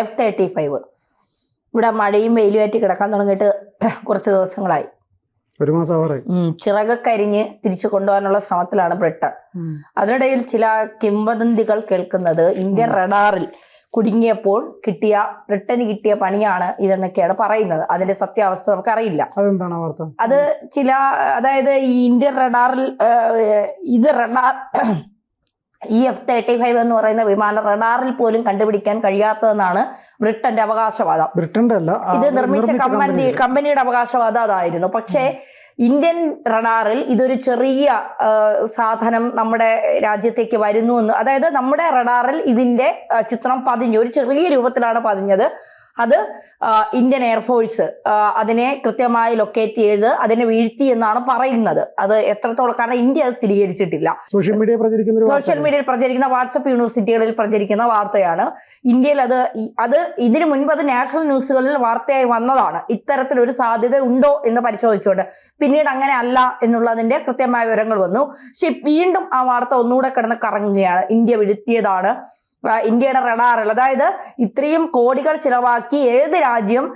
F-35 ഇവിടെ മഴയും വെയിലുമായിട്ട് കിടക്കാൻ തുടങ്ങിയിട്ട് കുറച്ച് ദിവസങ്ങളായി. ഒരു മാസം ചിറകൊക്കരിഞ്ഞ് തിരിച്ചു കൊണ്ടുപോകാനുള്ള ശ്രമത്തിലാണ് ബ്രിട്ടൻ. അതിനിടയിൽ ചില കിംവദന്തികൾ കേൾക്കുന്നത് ഇന്ത്യൻ റഡാറിൽ കുടുങ്ങിയപ്പോൾ ബ്രിട്ടന് കിട്ടിയ പണിയാണ് ഇതെന്നൊക്കെയാണ് പറയുന്നത്. അതിന്റെ സത്യാവസ്ഥ നമുക്കറിയില്ല. അത് അതായത് ഈ ഇന്ത്യൻ റഡാറിൽ ഈ F-35 എന്ന് പറയുന്ന വിമാനം റഡാറിൽ പോലും കണ്ടുപിടിക്കാൻ കഴിയാത്തതെന്നാണ് ബ്രിട്ടന്റെ അവകാശവാദം. ഇത് നിർമ്മിച്ച കമ്പനിയുടെ അവകാശവാദം അതായിരുന്നു. പക്ഷേ ഇന്ത്യൻ റഡാറിൽ ഇതൊരു ചെറിയ സാധനം നമ്മുടെ രാജ്യത്തേക്ക് വരുന്നു എന്ന്, അതായത് നമ്മുടെ റഡാറിൽ ഇതിന്റെ ചിത്രം പതിഞ്ഞു, ഒരു ചെറിയ രൂപത്തിലാണ് പതിഞ്ഞത്. അത് ഇന്ത്യൻ എയർഫോഴ്സ് അതിനെ കൃത്യമായി ലൊക്കേറ്റ് ചെയ്ത് അതിനെ വീഴ്ത്തി എന്നാണ് പറയുന്നത്. അത് എത്രത്തോളം, കാരണം ഇന്ത്യ അത് സ്ഥിരീകരിച്ചിട്ടില്ല. സോഷ്യൽ മീഡിയയിൽ പ്രചരിക്കുന്ന വാട്സപ്പ് യൂണിവേഴ്സിറ്റികളിൽ പ്രചരിക്കുന്ന വാർത്തയാണ്. ഇന്ത്യയിൽ അത് ഇതിനു മുൻപ് അത് നാഷണൽ ന്യൂസുകളിൽ വാർത്തയായി വന്നതാണ്. ഇത്തരത്തിലൊരു സാധ്യത ഉണ്ടോ എന്ന് പരിശോധിച്ചുകൊണ്ട് പിന്നീട് അങ്ങനെ അല്ല എന്നുള്ളതിന്റെ കൃത്യമായ വിവരങ്ങൾ വന്നു. പക്ഷെ വീണ്ടും ആ വാർത്ത ഒന്നുകൂടെ കിടന്ന് കറങ്ങുകയാണ്. ഇന്ത്യ വീഴ്ത്തിയതാണ് ഇന്ത്യയുടെ റഡാറിൽ. അതായത് ഇത്രയും കോടികൾ ചിലവാക്കി ഏത് രാജ്യം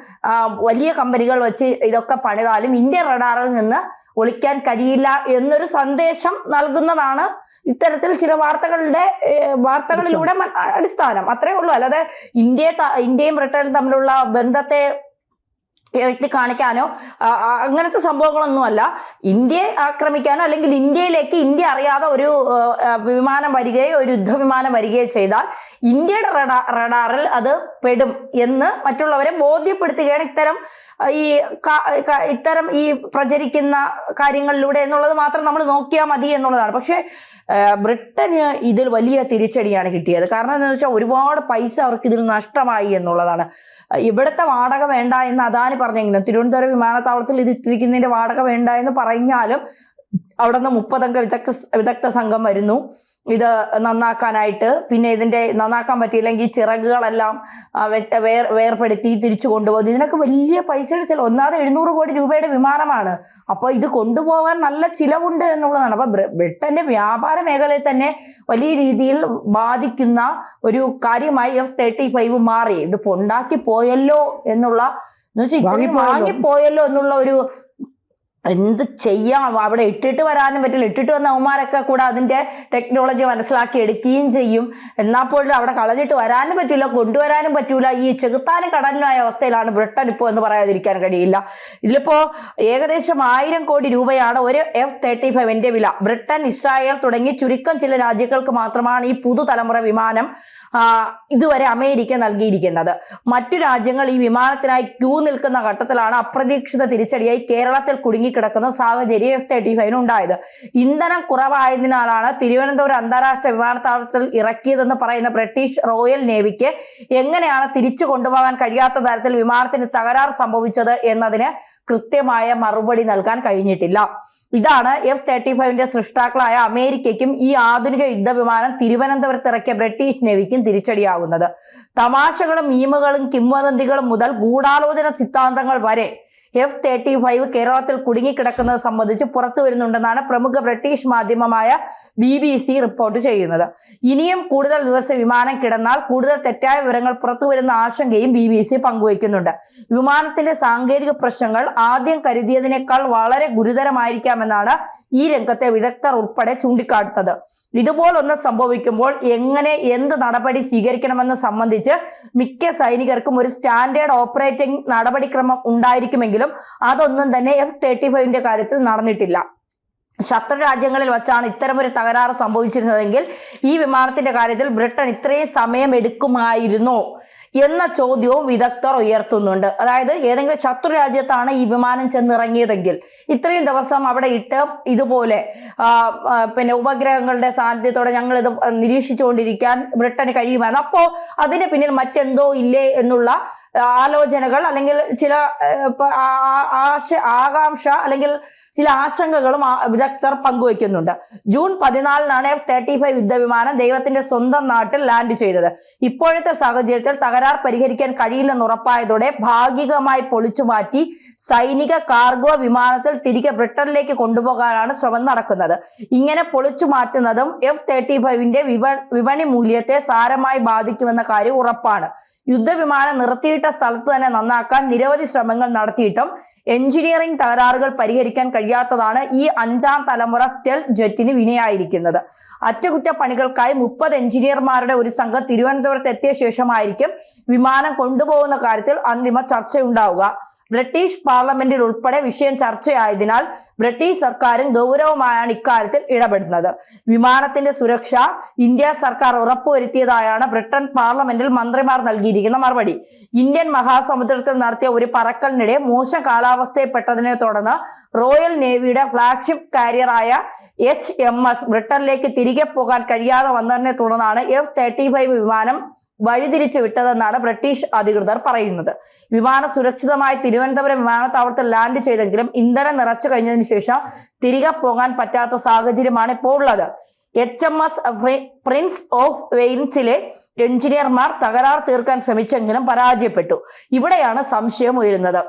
വലിയ കമ്പനികൾ വെച്ച് ഇതൊക്കെ പണിതാലും ഇന്ത്യൻ റഡാറിൽ നിന്ന് ഒളിക്കാൻ കഴിയില്ല എന്നൊരു സന്ദേശം നൽകുന്നതാണ് ഇത്തരത്തിൽ ചില വാർത്തകളിലൂടെ അടിസ്ഥാനം. അത്രേ ഉള്ളൂ. അല്ലാതെ ഇന്ത്യയും ബ്രിട്ടനും തമ്മിലുള്ള ബന്ധത്തെ എഴുത്തി കാണിക്കാനോ അങ്ങനത്തെ സംഭവങ്ങളൊന്നുമല്ല. ഇന്ത്യയെ ആക്രമിക്കാനോ അല്ലെങ്കിൽ ഇന്ത്യയിലേക്ക് ഇന്ത്യ അറിയാതെ ഒരു വിമാനം വരികയോ ഒരു യുദ്ധവിമാനം വരികയോ ചെയ്താൽ ഇന്ത്യയുടെ റഡാറിൽ അത് പെടും എന്ന് മറ്റുള്ളവരെ ബോധ്യപ്പെടുത്തുകയാണ് ഇത്തരം ഈ പ്രചരിക്കുന്ന കാര്യങ്ങളിലൂടെ എന്നുള്ളത് മാത്രം നമ്മൾ നോക്കിയാൽ മതി എന്നുള്ളതാണ്. പക്ഷെ ബ്രിട്ടന് ഇതിൽ വലിയ തിരിച്ചടിയാണ് കിട്ടിയത്. കാരണം എന്താണെന്ന് വെച്ചാൽ ഒരുപാട് പൈസ അവർക്ക് ഇതിൽ നഷ്ടമായി എന്നുള്ളതാണ്. ഇവിടുത്തെ വാടക വേണ്ട എന്ന് അദാനി പറഞ്ഞെങ്കിലും തിരുവനന്തപുരം വിമാനത്താവളത്തിൽ ഇത് ഇട്ടിരിക്കുന്നതിന്റെ വാടക വേണ്ട എന്ന് പറഞ്ഞാലും അവിടെ നിന്ന് 30 അംഗ വിദഗ്ധ സംഘം വരുന്നു ഇത് നന്നാക്കാനായിട്ട്. പിന്നെ ഇതിന്റെ നന്നാക്കാൻ പറ്റിയില്ലെങ്കിൽ ചിറകുകളെല്ലാം വേർപെടുത്തി തിരിച്ചു കൊണ്ടുപോകുന്നു. ഇതിനൊക്കെ വലിയ പൈസയുടെ ചിലവ്. ഒന്നാമത് 700 കോടി രൂപയുടെ വിമാനമാണ്. അപ്പൊ ഇത് കൊണ്ടുപോകാൻ നല്ല ചിലവുണ്ട് എന്നുള്ളതാണ്. അപ്പൊ ബ്രിട്ടന്റെ വ്യാപാര മേഖലയിൽ തന്നെ വലിയ രീതിയിൽ ബാധിക്കുന്ന ഒരു കാര്യമായി F-35 മാറി. ഇത് ഉണ്ടാക്കി പോയല്ലോ എന്നുള്ള വാങ്ങിപ്പോയല്ലോ എന്നുള്ള ഒരു എന്ത് ചെയ്യാം, അവിടെ ഇട്ടിട്ട് വരാനും പറ്റില്ല. ഇട്ടിട്ട് വന്ന അവന്മാരൊക്കെ കൂടെ അതിന്റെ ടെക്നോളജി മനസ്സിലാക്കി എടുക്കുകയും ചെയ്യും. എന്നാൽ പോലും അവിടെ കളഞ്ഞിട്ട് വരാനും പറ്റൂല, കൊണ്ടുവരാനും പറ്റൂല. ഈ ചെകുത്താനും കടലിനുമായ അവസ്ഥയിലാണ് ബ്രിട്ടൻ ഇപ്പോൾ എന്ന് പറയാതിരിക്കാൻ കഴിയില്ല. ഇതിലിപ്പോ ഏകദേശം 1000 കോടി രൂപയാണ് ഒരു F-35 വില. ബ്രിട്ടൻ, ഇസ്രായേൽ തുടങ്ങി ചുരുക്കം ചില രാജ്യങ്ങൾക്ക് മാത്രമാണ് ഈ പുതുതലമുറ വിമാനം ഇതുവരെ അമേരിക്ക നൽകിയിരിക്കുന്നത്. മറ്റു രാജ്യങ്ങൾ ഈ വിമാനത്തിനായി ക്യൂ നിൽക്കുന്ന ഘട്ടത്തിലാണ് അപ്രതീക്ഷിത തിരിച്ചടിയായി കേരളത്തിൽ കുടുങ്ങിക്കിടക്കുന്ന സാഹചര്യം F-35 ഉണ്ടായത്. ഇന്ധനം കുറവായതിനാലാണ് തിരുവനന്തപുരം അന്താരാഷ്ട്ര വിമാനത്താവളത്തിൽ ഇറക്കിയതെന്ന് പറയുന്ന ബ്രിട്ടീഷ് റോയൽ നേവിക്ക് എങ്ങനെയാണ് തിരിച്ചു കൊണ്ടുപോകാൻ കഴിയാത്ത തരത്തിൽ വിമാനത്തിന് തകരാർ സംഭവിച്ചത് എന്നതിന് കൃത്യമായ മറുപടി നൽകാൻ കഴിഞ്ഞിട്ടില്ല. ഇതാണ് F-35 സൃഷ്ടാക്കളായ അമേരിക്കയ്ക്കും ഈ ആധുനിക യുദ്ധവിമാനം തിരുവനന്തപുരത്ത് ഇറക്കിയ ബ്രിട്ടീഷ് നേവിക്കും തിരിച്ചടിയാകുന്നത്. തമാശകളും മീമുകളും കിംവദന്തികളും മുതൽ ഗൂഢാലോചന സിദ്ധാന്തങ്ങൾ വരെ F-35 കേരളത്തിൽ കുടുങ്ങിക്കിടക്കുന്നത് സംബന്ധിച്ച് പുറത്തു വരുന്നുണ്ടെന്നാണ് പ്രമുഖ ബ്രിട്ടീഷ് മാധ്യമമായ BBC റിപ്പോർട്ട് ചെയ്യുന്നത്. ഇനിയും കൂടുതൽ ദിവസം വിമാനം കിടന്നാൽ കൂടുതൽ തെറ്റായ വിവരങ്ങൾ പുറത്തു വരുന്ന ആശങ്കയും BBC പങ്കുവയ്ക്കുന്നുണ്ട്. വിമാനത്തിന്റെ സാങ്കേതിക പ്രശ്നങ്ങൾ ആദ്യം കരുതിയതിനേക്കാൾ വളരെ ഗുരുതരമായിരിക്കാമെന്നാണ് ഈ രംഗത്തെ വിദഗ്ധർ ഉൾപ്പെടെ ചൂണ്ടിക്കാട്ടുന്നത്. ഇതുപോലൊന്ന് സംഭവിക്കുമ്പോൾ എന്ത് നടപടി സ്വീകരിക്കണമെന്ന് സംബന്ധിച്ച് മിക്ക സൈനികർക്കും ഒരു സ്റ്റാൻഡേർഡ് ഓപ്പറേറ്റിംഗ് നടപടിക്രമം ഉണ്ടായിരിക്കുമെങ്കിലും അതൊന്നും തന്നെ F-35 കാര്യത്തിൽ നടന്നിട്ടില്ല. ശത്രു രാജ്യങ്ങളിൽ വച്ചാണ് ഇത്തരമൊരു തകരാറ് സംഭവിച്ചിരുന്നതെങ്കിൽ ഈ വിമാനത്തിന്റെ കാര്യത്തിൽ ബ്രിട്ടൻ ഇത്രയും സമയം എടുക്കുമായിരുന്നോ എന്ന ചോദ്യവും വിദഗ്ധർ ഉയർത്തുന്നുണ്ട്. അതായത് ഏതെങ്കിലും ശത്രു രാജ്യത്താണ് ഈ വിമാനം ചെന്നിറങ്ങിയതെങ്കിൽ ഇത്രയും ദിവസം അവിടെ ഇട്ട് ഇതുപോലെ പിന്നെ ഉപഗ്രഹങ്ങളുടെ സാന്നിധ്യത്തോടെ ഞങ്ങൾ ഇത് നിരീക്ഷിച്ചുകൊണ്ടിരിക്കാൻ ബ്രിട്ടന് കഴിയുമായിരുന്നു. അപ്പോൾ അതിന് പിന്നിൽ മറ്റെന്തോ ഇല്ലേ എന്നുള്ള ആലോചനകൾ അല്ലെങ്കിൽ ചില ആകാംക്ഷ അല്ലെങ്കിൽ ചില ആശങ്കകളും വിദഗ്ധർ പങ്കുവയ്ക്കുന്നുണ്ട്. ജൂൺ 14 F-35 യുദ്ധവിമാനം ദൈവത്തിന്റെ സ്വന്തം നാട്ടിൽ ലാൻഡ് ചെയ്തത്. ഇപ്പോഴത്തെ സാഹചര്യത്തിൽ തകരാർ പരിഹരിക്കാൻ കഴിയില്ലെന്ന് ഉറപ്പായതോടെ ഭാഗികമായി പൊളിച്ചു മാറ്റി സൈനിക കാർഗോ വിമാനത്തിൽ തിരികെ ബ്രിട്ടനിലേക്ക് കൊണ്ടുപോകാനാണ് ശ്രമം നടക്കുന്നത്. ഇങ്ങനെ പൊളിച്ചു മാറ്റുന്നതും F-35 വിപണി മൂല്യത്തെ സാരമായി ബാധിക്കുമെന്ന കാര്യം ഉറപ്പാണ്. യുദ്ധവിമാനം നിർത്തിയിട്ട സ്ഥലത്ത് തന്നെ നന്നാക്കാൻ നിരവധി ശ്രമങ്ങൾ നടത്തിയിട്ടും എഞ്ചിനീയറിംഗ് തകരാറുകൾ പരിഹരിക്കാൻ കഴിയാത്തതാണ് ഈ 5ാം തലമുറ സ്റ്റെൽത്ത് ജെറ്റിന് വിനയായിരിക്കുന്നത്. അറ്റകുറ്റപ്പണികൾക്കായി 30 എഞ്ചിനീയർമാരുടെ ഒരു സംഘം തിരുവനന്തപുരത്ത് എത്തിയ ശേഷമായിരിക്കും വിമാനം കൊണ്ടുപോകുന്ന കാര്യത്തിൽ അന്തിമ ചർച്ചയുണ്ടാവുക. ബ്രിട്ടീഷ് പാർലമെന്റിൽ ഉൾപ്പെടെ വിഷയം ചർച്ചയായതിനാൽ ബ്രിട്ടീഷ് സർക്കാരും ഗൗരവമായാണ് ഇക്കാര്യത്തിൽ ഇടപെടുന്നത്. വിമാനത്തിന്റെ സുരക്ഷ ഇന്ത്യ സർക്കാർ ഉറപ്പുവരുത്തിയതായാണ് ബ്രിട്ടൻ പാർലമെന്റിൽ മന്ത്രിമാർ നൽകിയിരിക്കുന്ന മറുപടി. ഇന്ത്യൻ മഹാസമുദ്രത്തിൽ നടത്തിയ ഒരു പറക്കലിനിടെ മോശം കാലാവസ്ഥയിൽപ്പെട്ടതിനെ തുടർന്ന് റോയൽ നേവിയുടെ ഫ്ലാഗ്ഷിപ്പ് കാരിയറായ HMS ബ്രിട്ടനിലേക്ക് തിരികെ പോകാൻ കഴിയാതെ വന്നതിനെ തുടർന്നാണ് F-35 വിമാനം വഴിതിരിച്ചു വിട്ടതെന്നാണ് ബ്രിട്ടീഷ് അധികൃതർ പറയുന്നത്. വിമാനം സുരക്ഷിതമായി തിരുവനന്തപുരം വിമാനത്താവളത്തിൽ ലാൻഡ് ചെയ്തെങ്കിലും ഇന്ധനം നിറച്ചു കഴിഞ്ഞതിന് ശേഷം തിരികെ പോകാൻ പറ്റാത്ത സാഹചര്യമാണ് ഇപ്പോൾ ഉള്ളത്. HMS പ്രിൻസ് ഓഫ് വെയിൽസിലെ എഞ്ചിനീയർമാർ തകരാർ തീർക്കാൻ ശ്രമിച്ചെങ്കിലും പരാജയപ്പെട്ടു. ഇവിടെയാണ് സംശയം ഉയരുന്നത്.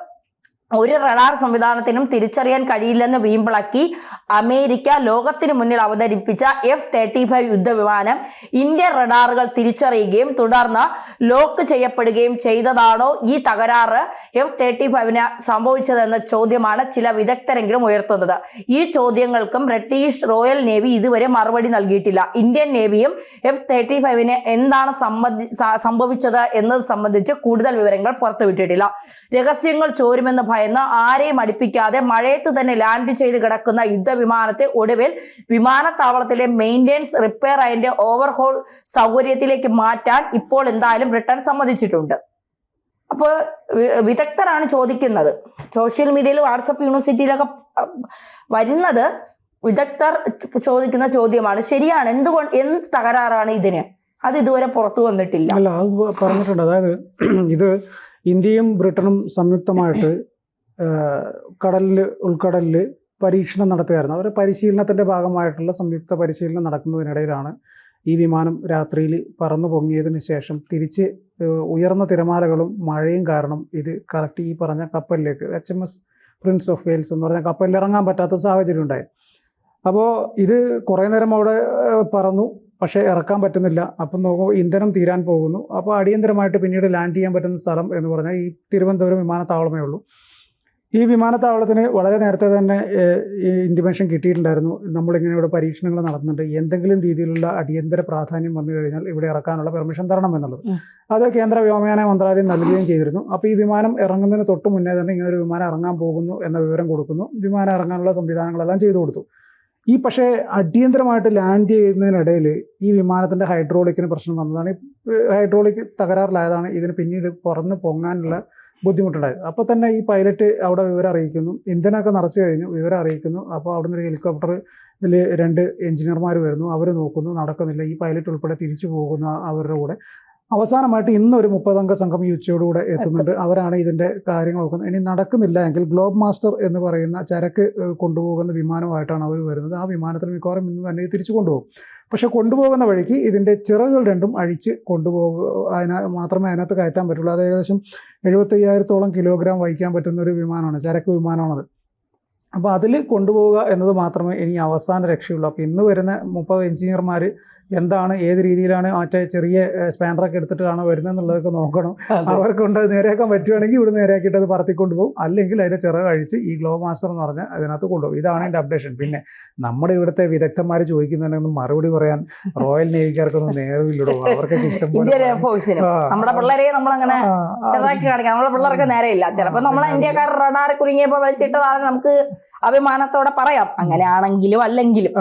ഒരു റഡാർ സംവിധാനത്തിനും തിരിച്ചറിയാൻ കഴിയില്ലെന്ന് വീമ്പിളക്കി അമേരിക്ക ലോകത്തിന് മുന്നിൽ അവതരിപ്പിച്ച F-35 യുദ്ധവിമാനം ഇന്ത്യൻ റഡാറുകൾ തിരിച്ചറിയുകയും തുടർന്ന് ലോക്ക് ചെയ്യപ്പെടുകയും ചെയ്തതാണോ ഈ തകരാറ് F-35 സംഭവിച്ചതെന്ന ചോദ്യമാണ് ചില വിദഗ്ധരെങ്കിലും ഉയർത്തുന്നത്. ഈ ചോദ്യങ്ങൾക്കും ബ്രിട്ടീഷ് റോയൽ നേവി ഇതുവരെ മറുപടി നൽകിയിട്ടില്ല. ഇന്ത്യൻ നേവിയും F-35 എന്താണ് സംഭവിച്ചത് എന്നത് സംബന്ധിച്ച് കൂടുതൽ വിവരങ്ങൾ പുറത്തുവിട്ടിട്ടില്ല. രഹസ്യങ്ങൾ ചോരുമെന്ന് ഭയന്ന് ആരെയും അടുപ്പിക്കാതെ മഴയത്ത് തന്നെ ലാൻഡ് ചെയ്ത് കിടക്കുന്ന യുദ്ധവിമാനത്തെ ഒടുവിൽ വിമാനത്താവളത്തിലെ മെയിൻ്റെനൻസ്, റിപ്പയർ അതിന്റെ ഓവർഹോൾ സൗകര്യത്തിലേക്ക് മാറ്റാൻ ഇപ്പോൾ എന്തായാലും ബ്രിട്ടൻ സമ്മതിച്ചിട്ടുണ്ട്. അപ്പോൾ വിദഗ്ധരാണ് ചോദിക്കുന്നത്. സോഷ്യൽ മീഡിയയിൽ, വാട്സപ്പ്, യൂണിവേഴ്സിറ്റിയിലൊക്കെ വരുന്നത് വിദഗ്ധർ ചോദിക്കുന്ന ചോദ്യമാണ്. ശരിയാണ്, എന്ത് തകരാറാണ് ഇതിന്? അത് ഇതുവരെ പുറത്തു വന്നിട്ടില്ല. അല്ല, അത് പറഞ്ഞിട്ടുണ്ട്. അതായത് ഇത് ഇന്ത്യയും ബ്രിട്ടനും സംയുക്തമായിട്ട് ഉൾക്കടലിൽ പരീക്ഷണം നടത്തുകയായിരുന്നു. അവർ പരിശീലനത്തിൻ്റെ ഭാഗമായിട്ടുള്ള സംയുക്ത പരിശീലനം നടക്കുന്നതിനിടയിലാണ് ഈ വിമാനം രാത്രിയിൽ പറന്നു പൊങ്ങിയതിന് ശേഷം തിരിച്ച് ഉയർന്ന തിരമാലകളും മഴയും കാരണം ഇത് കറക്റ്റ് ഈ പറഞ്ഞ കപ്പലിലേക്ക് HMS പ്രിൻസ് ഓഫ് വെയിൽസ് എന്ന് പറഞ്ഞ കപ്പലിൽ ഇറങ്ങാൻ പറ്റാത്ത സാഹചര്യം ഉണ്ടായി. അപ്പോൾ ഇത് കുറേ നേരം അവിടെ പറന്നു, പക്ഷേ ഇറക്കാൻ പറ്റുന്നില്ല. അപ്പം നോക്കുമ്പോൾ ഇന്ധനം തീരാൻ പോകുന്നു. അപ്പോൾ അടിയന്തരമായിട്ട് പിന്നീട് ലാൻഡ് ചെയ്യാൻ പറ്റുന്ന സ്ഥലം എന്ന് പറഞ്ഞാൽ ഈ തിരുവനന്തപുരം വിമാനത്താവളമേ ഉള്ളൂ. ഈ വിമാനത്താവളത്തിന് വളരെ നേരത്തെ തന്നെ ഈ ഇൻറ്റിമേഷൻ കിട്ടിയിട്ടുണ്ടായിരുന്നു. നമ്മളിങ്ങനെ ഇവിടെ പരീക്ഷണങ്ങൾ നടത്തുന്നുണ്ട്, എന്തെങ്കിലും രീതിയിലുള്ള അടിയന്തര പ്രാധാന്യം വന്നു കഴിഞ്ഞാൽ ഇവിടെ ഇറക്കാനുള്ള പെർമിഷൻ തരണം എന്നുള്ളത്. അത് കേന്ദ്ര വ്യോമയാന മന്ത്രാലയം നൽകുകയും ചെയ്തിരുന്നു. അപ്പോൾ ഈ വിമാനം ഇറങ്ങുന്നതിന് തൊട്ട് മുന്നേ തന്നെ ഇങ്ങനെ ഒരു വിമാനം ഇറങ്ങാൻ പോകുന്നു എന്ന വിവരം കൊടുക്കുന്നു. വിമാനം ഇറങ്ങാനുള്ള സംവിധാനങ്ങളെല്ലാം ചെയ്തു കൊടുത്തു. പക്ഷേ അടിയന്തരമായിട്ട് ലാൻഡ് ചെയ്യുന്നതിനിടയിൽ ഈ വിമാനത്തിൻ്റെ ഹൈഡ്രോളിക്കിന് പ്രശ്നം വന്നതാണ്. ഹൈഡ്രോളിക് തകരാറിലായതാണ് ഇതിന് പിന്നീട് പറന്ന് പൊങ്ങാനുള്ള ബുദ്ധിമുട്ടുണ്ടായത്. അപ്പോൾ തന്നെ ഈ പൈലറ്റ് അവിടെ വിവരം അറിയിക്കുന്നു. ഇന്ധനമൊക്കെ നിറച്ചു കഴിഞ്ഞു, വിവരം അറിയിക്കുന്നു. അപ്പോൾ അവിടുന്ന് ഒരു ഹെലികോപ്റ്ററിൽ 2 എഞ്ചിനീയർമാർ വരുന്നു. അവർ നോക്കുന്നു, നടക്കുന്നില്ല. ഈ പൈലറ്റ് ഉൾപ്പെടെ തിരിച്ചു പോകുന്നു അവരുടെ കൂടെ. അവസാനമായിട്ട് ഇന്ന് ഒരു 30 അംഗ സംഘം ഈ ഉച്ചയോടുകൂടെ എത്തുന്നുണ്ട്. അവരാണ് ഇതിൻ്റെ കാര്യങ്ങൾ നോക്കുന്നത്. ഇനി നടക്കുന്നില്ല എങ്കിൽ ഗ്ലോബ് മാസ്റ്റർ എന്ന് പറയുന്ന ചരക്ക് കൊണ്ടുപോകുന്ന വിമാനമായിട്ടാണ് അവർ വരുന്നത്. ആ വിമാനത്തിൽ മിക്കവാറും ഇന്ന് തന്നെ തിരിച്ചു കൊണ്ടുപോകും. പക്ഷെ കൊണ്ടുപോകുന്ന വഴിക്ക് ഇതിൻ്റെ ചിറകുകൾ രണ്ടും അഴിച്ച് മാത്രമേ അതിനകത്ത് കയറ്റാൻ പറ്റുള്ളൂ. അത് ഏകദേശം 75,000-ഓളം കിലോഗ്രാം വഹിക്കാൻ പറ്റുന്ന ഒരു വിമാനമാണ്, ചരക്ക് വിമാനമാണത്. അപ്പോൾ അതിൽ കൊണ്ടുപോവുക എന്നത് മാത്രമേ ഇനി അവസാന രക്ഷയുള്ളൂ. അപ്പോൾ ഇന്ന് വരുന്ന 30 എഞ്ചിനീയർമാർ എന്താണ്, ഏത് രീതിയിലാണ് മറ്റേ ചെറിയ സ്പാനറൊക്കെ എടുത്തിട്ടാണ് വരുന്നതെന്നുള്ളതൊക്കെ നോക്കണം. അവർക്കൊണ്ട് നേരെയാക്കാൻ പറ്റുവാണെങ്കിൽ ഇവിടെ നേരെയാക്കിയിട്ട് അത് പറത്തിക്കൊണ്ട് പോകും. അല്ലെങ്കിൽ അതിൻ്റെ ചിറക് കഴിച്ച് ഈ ഗ്ലോബ് മാസ്റ്റർ എന്ന് പറഞ്ഞാൽ അതിനകത്ത് കൊണ്ടുപോകും. ഇതാണ് എൻ്റെ അപ്ഡേഷൻ. പിന്നെ നമ്മുടെ ഇവിടുത്തെ വിദഗ്ധന്മാർ ചോദിക്കുന്നതിനൊന്നും മറുപടി പറയാൻ റോയൽ നേവിക്കാർക്കൊന്നും നേരമില്ലടോ. അവർക്കൊക്കെ ഇഷ്ടംപോലെ നമ്മുടെ പിള്ളേരെ നമ്മളങ്ങനെ ചെറുതാക്കി കാണിക്കാം. നമ്മുടെ പിള്ളേർക്ക് നേരെയില്ല. ചിലപ്പോൾ നമ്മളെ ഇന്ത്യക്കാർ റഡാർ കുരുങ്ങിയപ്പോൾ വലിച്ചിട്ടതാണ് നമുക്ക് അഭിമാനത്തോടെ പറയാം. അങ്ങനെയാണെങ്കിലും അല്ലെങ്കിലും.